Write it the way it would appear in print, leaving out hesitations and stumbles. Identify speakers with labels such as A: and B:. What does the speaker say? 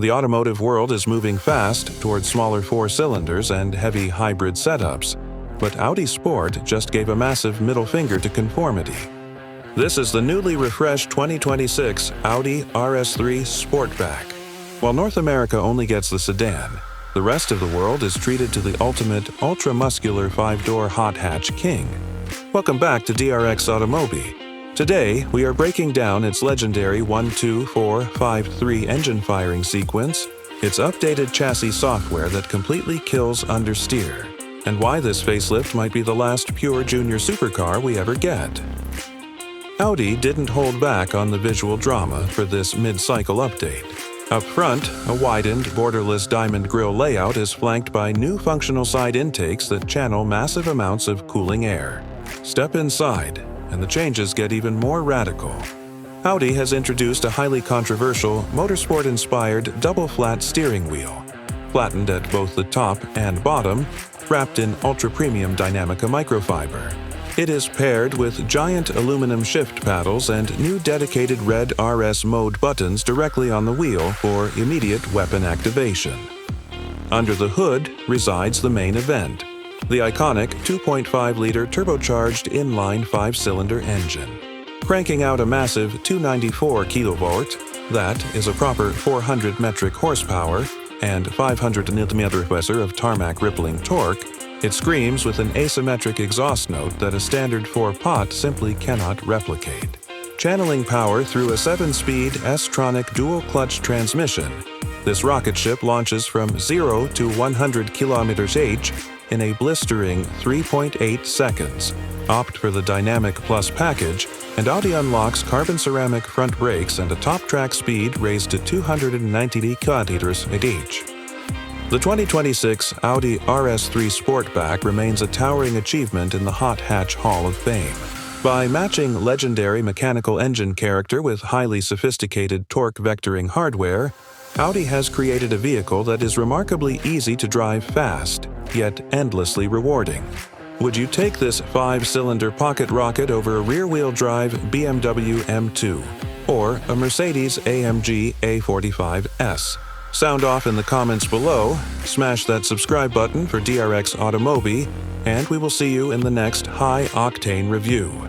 A: The automotive world is moving fast towards smaller four-cylinders and heavy hybrid setups, but Audi Sport just gave a massive middle finger to conformity. This is the newly refreshed 2026 Audi RS3 Sportback. While North America only gets the sedan, the rest of the world is treated to the ultimate ultra-muscular 5-door hot hatch king. Welcome back to DRX Automobi. Today, we are breaking down its legendary 1-2-4-5-3 engine firing sequence, its updated chassis software that completely kills understeer, and why this facelift might be the last pure junior supercar we ever get. Audi didn't hold back on the visual drama for this mid-cycle update. Up front, a widened, borderless diamond grille layout is flanked by new functional side intakes that channel massive amounts of cooling air. Step inside, and the changes get even more radical. Audi has introduced a highly controversial, motorsport-inspired double-flat steering wheel, flattened at both the top and bottom, wrapped in ultra-premium Dynamica microfiber. It is paired with giant aluminum shift paddles and new dedicated red RS mode buttons directly on the wheel for immediate weapon activation. Under the hood resides the main event, the iconic 2.5-liter turbocharged inline 5-cylinder engine. Cranking out a massive 294 kV, that is a proper 400 metric horsepower and 500 Nm of tarmac rippling torque, it screams with an asymmetric exhaust note that a standard 4-pot simply cannot replicate. Channeling power through a 7-speed S-tronic dual-clutch transmission, this rocket ship launches from 0 to 100 km/h in a blistering 3.8 seconds. Opt for the Dynamic Plus package, and Audi unlocks carbon ceramic front brakes and a top track speed raised to 290 km/h. The 2026 Audi RS3 Sportback remains a towering achievement in the Hot Hatch Hall of Fame. By matching legendary mechanical engine character with highly sophisticated torque vectoring hardware, Audi has created a vehicle that is remarkably easy to drive fast, yet endlessly rewarding. Would you take this 5-cylinder pocket rocket over a rear-wheel drive BMW M2 or a Mercedes-AMG A45S? Sound off in the comments below, smash that subscribe button for DRX Automobi, and we will see you in the next high-octane review.